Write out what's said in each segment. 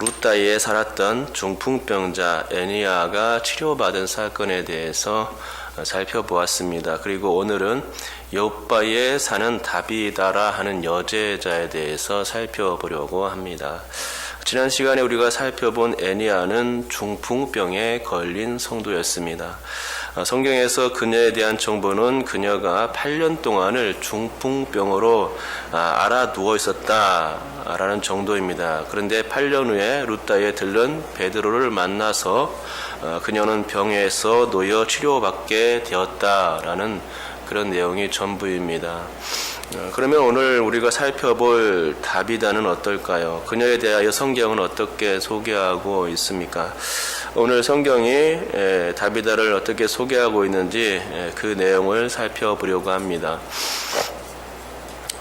루다에 살았던 중풍병자 애니야가 치료받은 사건에 대해서 살펴보았습니다. 그리고 오늘은 요바에 사는 다비다라 하는 여제자에 대해서 살펴보려고 합니다. 지난 시간에 우리가 살펴본 애니야는 중풍병에 걸린 성도였습니다. 성경에서 그녀에 대한 정보는 그녀가 8년 동안을 중풍병으로 앓아 누워 있었다라는 정도입니다. 그런데 8년 후에 루다에 들른 베드로를 만나서 그녀는 병에서 놓여 치료받게 되었다라는 그런 내용이 전부입니다. 그러면 오늘 우리가 살펴볼 다비다는 어떨까요? 그녀에 대하여 성경은 어떻게 소개하고 있습니까? 오늘 성경이 다비다를 어떻게 소개하고 있는지 그 내용을 살펴보려고 합니다.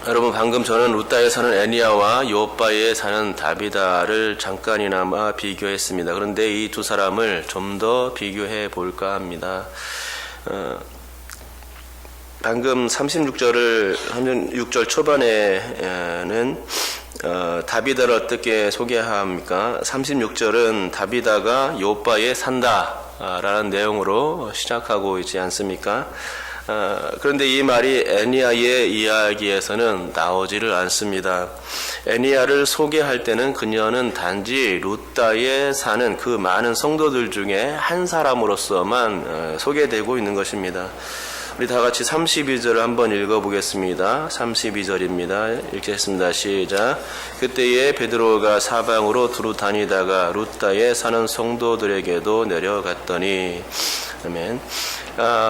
여러분, 방금 저는 루다에 사는 애니야와 요바에 사는 다비다를 잠깐이나마 비교했습니다. 그런데 이 두 사람을 좀 더 비교해 볼까 합니다. 방금 36절 초반에는 다비다를 어떻게 소개합니까? 36절은 다비다가 요바에 산다 라는 내용으로 시작하고 있지 않습니까? 그런데 이 말이 애니야의 이야기에서는 나오지를 않습니다. 애니야를 소개할 때는 그녀는 단지 루다에 사는 그 많은 성도들 중에 한 사람으로서만 소개되고 있는 것입니다. 우리 다 같이 32절을 한번 읽어보겠습니다. 32절입니다. 읽겠습니다. 시작. 그때에 베드로가 사방으로 두루 다니다가 루다에 사는 성도들에게도 내려갔더니. 아멘.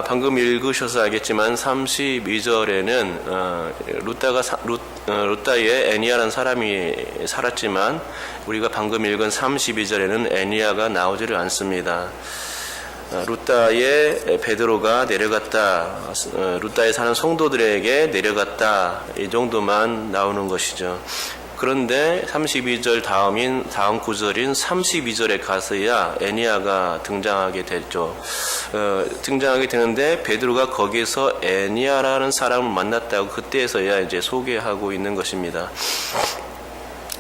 방금 읽으셔서 알겠지만 32절에는 루다에 애니야라는 사람이 살았지만 우리가 방금 읽은 32절에는 애니야가 나오지를 않습니다. 루다에 베드로가 내려갔다, 루다에 사는 성도들에게 내려갔다, 이 정도만 나오는 것이죠. 그런데 32절 다음 구절인 32절에 가서야 애니야가 등장하게 됐죠. 등장하게 되는데 베드로가 거기서 애니야라는 사람을 만났다고 그때서야 이제 소개하고 있는 것입니다.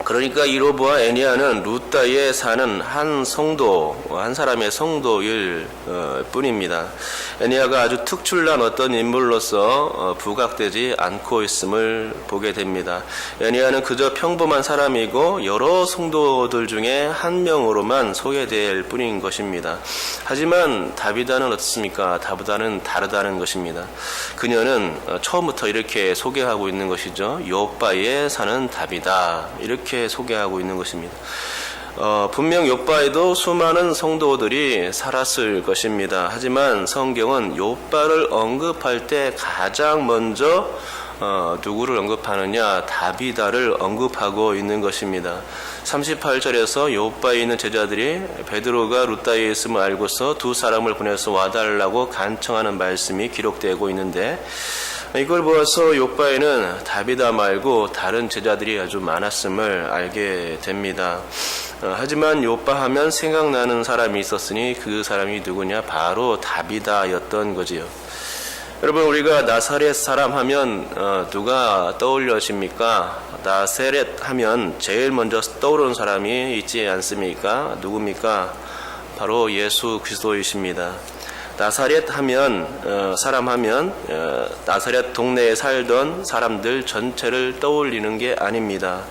그러니까 이로 보아 애니야는 루다에 사는 한 사람의 성도일 뿐입니다. 애니야가 아주 특출난 어떤 인물로서 부각되지 않고 있음을 보게 됩니다. 애니야는 그저 평범한 사람이고 여러 성도들 중에 한 명으로만 소개될 뿐인 것입니다. 하지만 다비다는 어떻습니까? 다비다는 다르다는 것입니다. 그녀는 처음부터 이렇게 소개하고 있는 것이죠. 요바에 사는 다비다, 이렇게 소개하고 있는 것입니다. 분명 요바에도 수많은 성도들이 살았을 것입니다. 하지만 성경은 요바를 언급할 때 가장 먼저 누구를 언급하느냐? 다비다를 언급하고 있는 것입니다. 38절에서 요바에 있는 제자들이 베드로가 루다에 있음을 알고서 두 사람을 보내서 와달라고 간청하는 말씀이 기록되고 있는데, 이걸 보아서 요바에는 다비다 말고 다른 제자들이 아주 많았음을 알게 됩니다. 하지만 요바 하면 생각나는 사람이 있었으니 그 사람이 누구냐? 바로 다비다였던 거지요. 여러분, 우리가 나사렛 사람 하면 누가 떠올려집니까? 나사렛 하면 제일 먼저 떠오르는 사람이 있지 않습니까? 누굽니까? 바로 예수 그리스도이십니다. 나사렛 하면 나사렛 동네에 살던 사람들 전체를 떠올리는 게 아닙니다.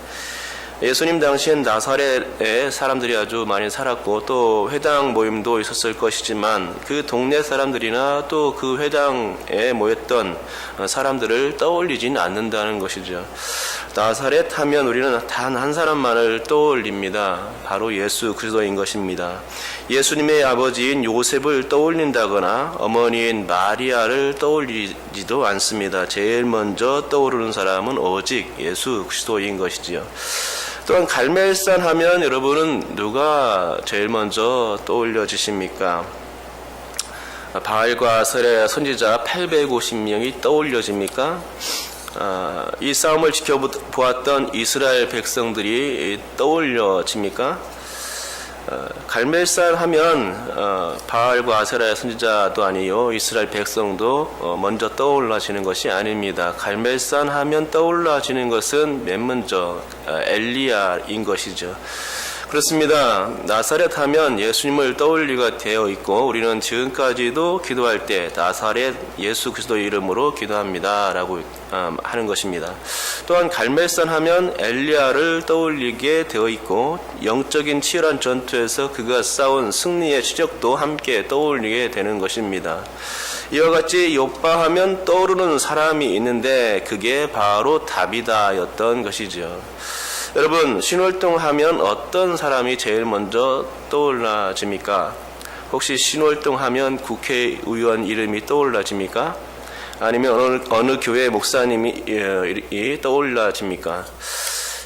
예수님 당시엔 나사렛에 사람들이 아주 많이 살았고 또 회당 모임도 있었을 것이지만 그 동네 사람들이나 또 그 회당에 모였던 사람들을 떠올리진 않는다는 것이죠. 나사렛 하면 우리는 단 한 사람만을 떠올립니다. 바로 예수 그리스도인 것입니다. 예수님의 아버지인 요셉을 떠올린다거나 어머니인 마리아를 떠올리지도 않습니다. 제일 먼저 떠오르는 사람은 오직 예수 그리스도인 것이지요. 또한 갈멜산 하면 여러분은 누가 제일 먼저 떠올려지십니까? 바알과 아세라 선지자 850명이 떠올려집니까? 이 싸움을 지켜보았던 이스라엘 백성들이 떠올려집니까? 갈멜산 하면 바알과 아세라의 선지자도 아니요, 이스라엘 백성도 먼저 떠올라지는 것이 아닙니다. 갈멜산 하면 떠올라지는 것은 맨 먼저 엘리야인 것이죠. 그렇습니다. 나사렛 하면 예수님을 떠올리게 되어 있고 우리는 지금까지도 기도할 때 나사렛 예수 그리스도의 이름으로 기도합니다 라고 하는 것입니다. 또한 갈멜산 하면 엘리야를 떠올리게 되어 있고 영적인 치열한 전투에서 그가 싸운 승리의 시적도 함께 떠올리게 되는 것입니다. 이와 같이 욥바 하면 떠오르는 사람이 있는데 그게 바로 다비다였던 것이죠. 여러분, 신월동하면 어떤 사람이 제일 먼저 떠올라집니까? 혹시 신월동하면 국회의원 이름이 떠올라집니까? 아니면 어느 교회 목사님이 떠올라집니까?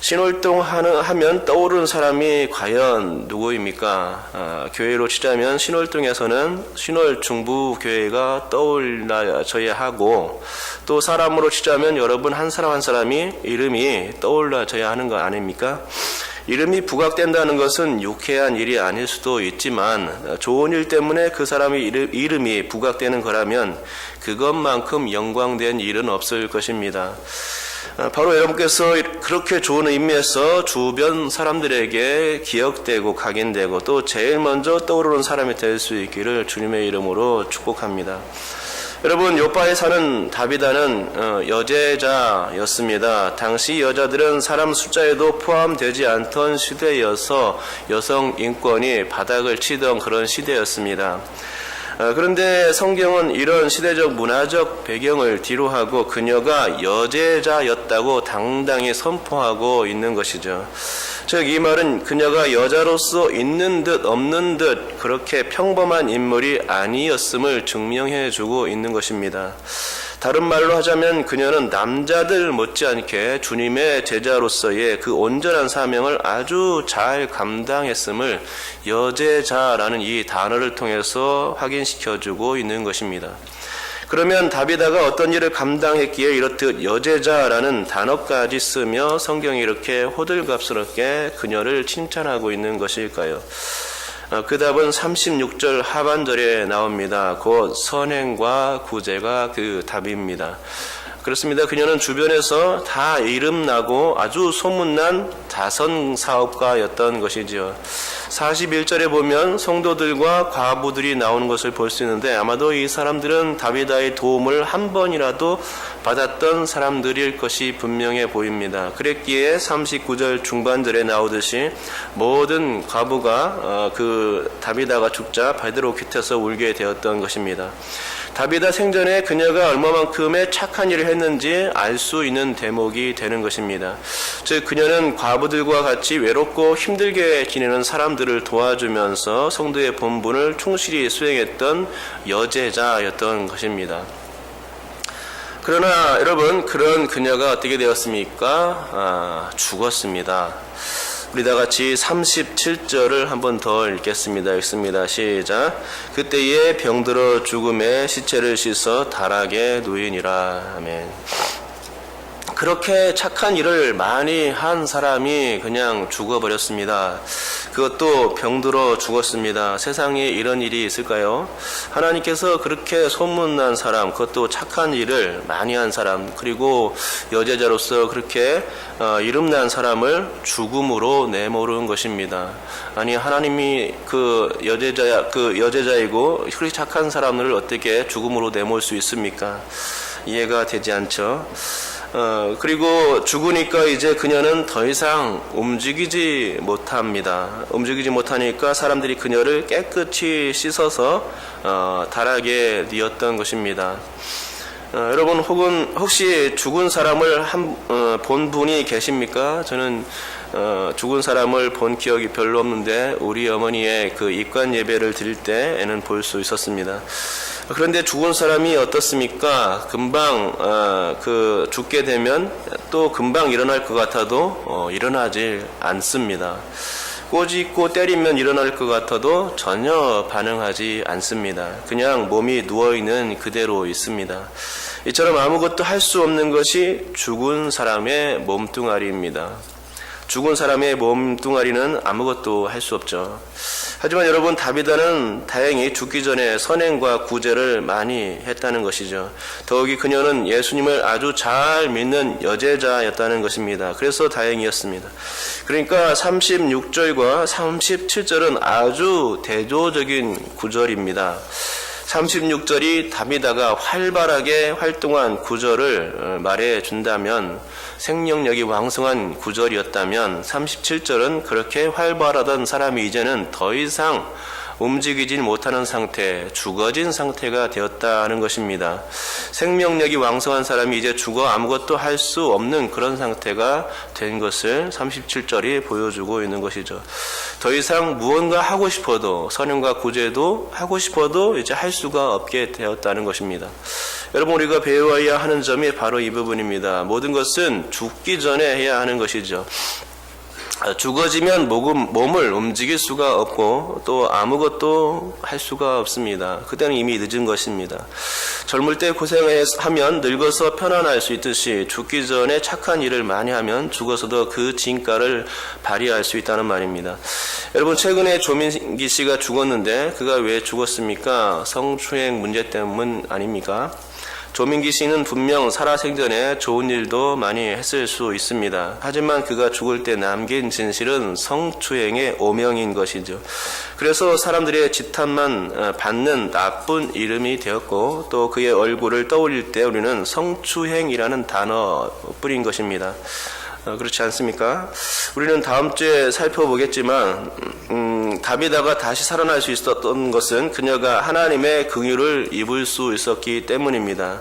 신월동 하면 떠오르는 사람이 과연 누구입니까? 교회로 치자면 신월동에서는 신월중부교회가 떠올라져야 하고, 또 사람으로 치자면 여러분 한 사람 한 사람이 이름이 떠올라져야 하는 거 아닙니까? 이름이 부각된다는 것은 유쾌한 일이 아닐 수도 있지만 좋은 일 때문에 그 사람의 이름이 부각되는 거라면 그것만큼 영광된 일은 없을 것입니다. 바로 여러분께서 그렇게 좋은 의미에서 주변 사람들에게 기억되고 각인되고 또 제일 먼저 떠오르는 사람이 될 수 있기를 주님의 이름으로 축복합니다. 여러분, 욥바에 사는 다비다는 여제자였습니다. 당시 여자들은 사람 숫자에도 포함되지 않던 시대여서 여성 인권이 바닥을 치던 그런 시대였습니다. 그런데 성경은 이런 시대적 문화적 배경을 뒤로하고 그녀가 여제자였다고 당당히 선포하고 있는 것이죠. 즉 이 말은 그녀가 여자로서 있는 듯 없는 듯 그렇게 평범한 인물이 아니었음을 증명해주고 있는 것입니다. 다른 말로 하자면 그녀는 남자들 못지않게 주님의 제자로서의 그 온전한 사명을 아주 잘 감당했음을 여제자라는 이 단어를 통해서 확인시켜주고 있는 것입니다. 그러면 다비다가 어떤 일을 감당했기에 이렇듯 여제자라는 단어까지 쓰며 성경이 이렇게 호들갑스럽게 그녀를 칭찬하고 있는 것일까요? 그 답은 36절 하반절에 나옵니다. 곧 선행과 구제가 그 답입니다. 그렇습니다. 그녀는 주변에서 다 이름나고 아주 소문난 다선사업가였던 것이지요. 41절에 보면 성도들과 과부들이 나오는 것을 볼 수 있는데 아마도 이 사람들은 다비다의 도움을 한 번이라도 받았던 사람들일 것이 분명해 보입니다. 그랬기에 39절 중반절에 나오듯이 모든 과부가 그 다비다가 죽자 베드로 곁에서 울게 되었던 것입니다. 다비다 생전에 그녀가 얼마만큼의 착한 일을 했는지 알 수 있는 대목이 되는 것입니다. 즉 그녀는 과부들과 같이 외롭고 힘들게 지내는 사람들을 도와주면서 성도의 본분을 충실히 수행했던 여제자였던 것입니다. 그러나 여러분, 그런 그녀가 어떻게 되었습니까? 죽었습니다. 우리 다 같이 37절을 한 번 더 읽겠습니다. 읽습니다. 시작. 그때에 병들어 죽음에 시체를 씻어 다락에 누이니라. 아멘. 그렇게 착한 일을 많이 한 사람이 그냥 죽어버렸습니다. 그것도 병들어 죽었습니다. 세상에 이런 일이 있을까요? 하나님께서 그렇게 소문난 사람, 그것도 착한 일을 많이 한 사람, 그리고 여제자로서 그렇게 이름난 사람을 죽음으로 내모르는 것입니다. 아니, 하나님이 그 여제자이고 그렇게 착한 사람을 어떻게 죽음으로 내몰 수 있습니까? 이해가 되지 않죠. 그리고 죽으니까 이제 그녀는 더 이상 움직이지 못합니다. 움직이지 못하니까 사람들이 그녀를 깨끗이 씻어서 다락에 뉘었던 것입니다. 여러분, 혹시 죽은 사람을 본 분이 계십니까? 저는 죽은 사람을 본 기억이 별로 없는데 우리 어머니의 그 입관 예배를 드릴 때에는 볼 수 있었습니다. 그런데 죽은 사람이 어떻습니까? 금방 죽게 되면 또 금방 일어날 것 같아도 일어나질 않습니다. 꼬집고 때리면 일어날 것 같아도 전혀 반응하지 않습니다. 그냥 몸이 누워있는 그대로 있습니다. 이처럼 아무것도 할 수 없는 것이 죽은 사람의 몸뚱아리입니다. 죽은 사람의 몸뚱아리는 아무것도 할 수 없죠. 하지만 여러분, 다비다는 다행히 죽기 전에 선행과 구제를 많이 했다는 것이죠. 더욱이 그녀는 예수님을 아주 잘 믿는 여제자였다는 것입니다. 그래서 다행이었습니다. 그러니까 36절과 37절은 아주 대조적인 구절입니다. 36절이 다비다가 활발하게 활동한 구절을 말해준다면, 생명력이 왕성한 구절이었다면, 37절은 그렇게 활발하던 사람이 이제는 더 이상 움직이지 못하는 상태, 죽어진 상태가 되었다는 것입니다. 생명력이 왕성한 사람이 이제 죽어 아무것도 할 수 없는 그런 상태가 된 것을 37절이 보여주고 있는 것이죠. 더 이상 무언가 하고 싶어도, 선행과 구제도 하고 싶어도 이제 할 수가 없게 되었다는 것입니다. 여러분, 우리가 배워야 하는 점이 바로 이 부분입니다. 모든 것은 죽기 전에 해야 하는 것이죠. 죽어지면 몸을 움직일 수가 없고 또 아무것도 할 수가 없습니다. 그때는 이미 늦은 것입니다. 젊을 때 고생하면 늙어서 편안할 수 있듯이 죽기 전에 착한 일을 많이 하면 죽어서도 그 진가를 발휘할 수 있다는 말입니다. 여러분, 최근에 조민기 씨가 죽었는데 그가 왜 죽었습니까? 성추행 문제 때문 아닙니까? 조민기 씨는 분명 살아생전에 좋은 일도 많이 했을 수 있습니다. 하지만 그가 죽을 때 남긴 진실은 성추행의 오명인 것이죠. 그래서 사람들의 지탄만 받는 나쁜 이름이 되었고, 또 그의 얼굴을 떠올릴 때 우리는 성추행이라는 단어뿐인 것입니다. 그렇지 않습니까? 우리는 다음 주에 살펴보겠지만 다비다가 다시 살아날 수 있었던 것은 그녀가 하나님의 긍휼을 입을 수 있었기 때문입니다.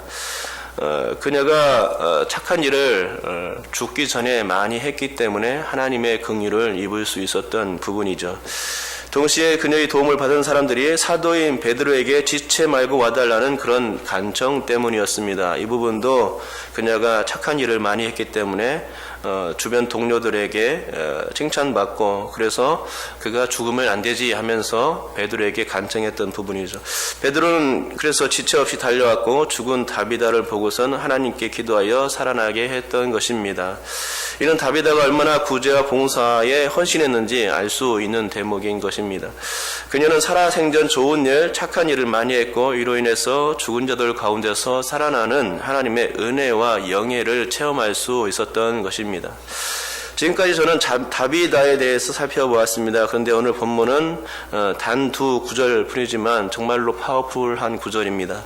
그녀가 착한 일을 죽기 전에 많이 했기 때문에 하나님의 긍휼을 입을 수 있었던 부분이죠. 동시에 그녀의 도움을 받은 사람들이 사도인 베드로에게 지체 말고 와달라는 그런 간청 때문이었습니다. 이 부분도 그녀가 착한 일을 많이 했기 때문에 주변 동료들에게 칭찬받고, 그래서 그가 죽으면 안 되지 하면서 베드로에게 간청했던 부분이죠. 베드로는 그래서 지체 없이 달려왔고 죽은 다비다를 보고선 하나님께 기도하여 살아나게 했던 것입니다. 이는 다비다가 얼마나 구제와 봉사에 헌신했는지 알 수 있는 대목인 것입니다. 그녀는 살아생전 좋은 일, 착한 일을 많이 했고 이로 인해서 죽은 자들 가운데서 살아나는 하나님의 은혜와 영예를 체험할 수 있었던 것입니다. 지금까지 저는 다비다에 대해서 살펴보았습니다. 그런데 오늘 본문은 단 두 구절 뿐이지만 정말로 파워풀한 구절입니다.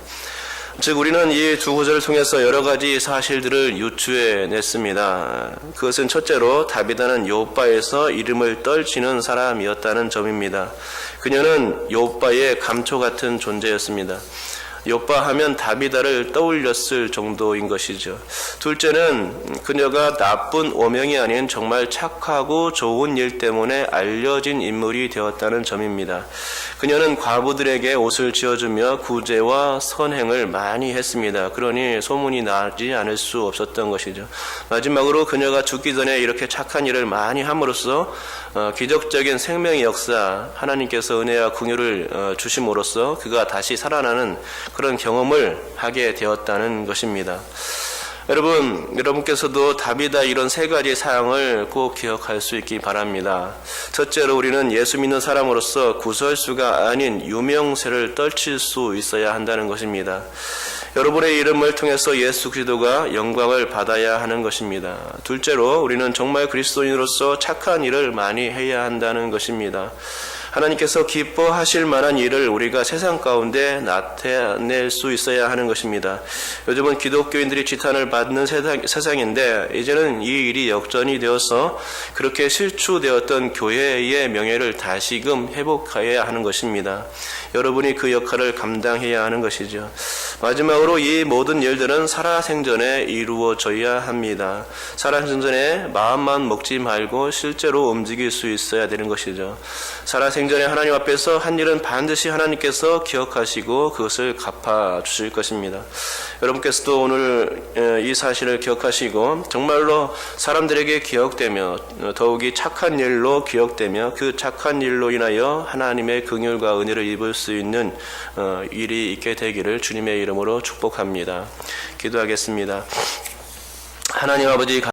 즉, 우리는 이 두 구절을 통해서 여러 가지 사실들을 유추해냈습니다. 그것은 첫째로 다비다는 욥바에서 이름을 떨치는 사람이었다는 점입니다. 그녀는 욥바의 감초 같은 존재였습니다. 욥바 하면 다비다를 떠올렸을 정도인 것이죠. 둘째는 그녀가 나쁜 오명이 아닌 정말 착하고 좋은 일 때문에 알려진 인물이 되었다는 점입니다. 그녀는 과부들에게 옷을 지어주며 구제와 선행을 많이 했습니다. 그러니 소문이 나지 않을 수 없었던 것이죠. 마지막으로 그녀가 죽기 전에 이렇게 착한 일을 많이 함으로써 기적적인 생명의 역사, 하나님께서 은혜와 긍휼을 주심으로써 그가 다시 살아나는 그런 경험을 하게 되었다는 것입니다. 여러분께서도 다비다 이런 세 가지 사항을 꼭 기억할 수 있기 바랍니다. 첫째로, 우리는 예수 믿는 사람으로서 구설수가 아닌 유명세를 떨칠 수 있어야 한다는 것입니다. 여러분의 이름을 통해서 예수 그리스도가 영광을 받아야 하는 것입니다. 둘째로, 우리는 정말 그리스도인으로서 착한 일을 많이 해야 한다는 것입니다. 하나님께서 기뻐하실 만한 일을 우리가 세상 가운데 나타낼 수 있어야 하는 것입니다. 요즘은 기독교인들이 지탄을 받는 세상인데 이제는 이 일이 역전이 되어서 그렇게 실추되었던 교회의 명예를 다시금 회복해야 하는 것입니다. 여러분이 그 역할을 감당해야 하는 것이죠. 마지막으로, 이 모든 일들은 살아생전에 이루어져야 합니다. 살아생전에 마음만 먹지 말고 실제로 움직일 수 있어야 되는 것이죠. 살아생전에 하나님 앞에서 한 일은 반드시 하나님께서 기억하시고 그것을 갚아주실 것입니다. 여러분께서도 오늘 이 사실을 기억하시고 정말로 사람들에게 기억되며 더욱이 착한 일로 기억되며 그 착한 일로 인하여 하나님의 긍휼과 은혜를 입을 수 있는 일이 있게 되기를 주님의 이름으로 축복합니다. 기도하겠습니다. 하나님 아버지,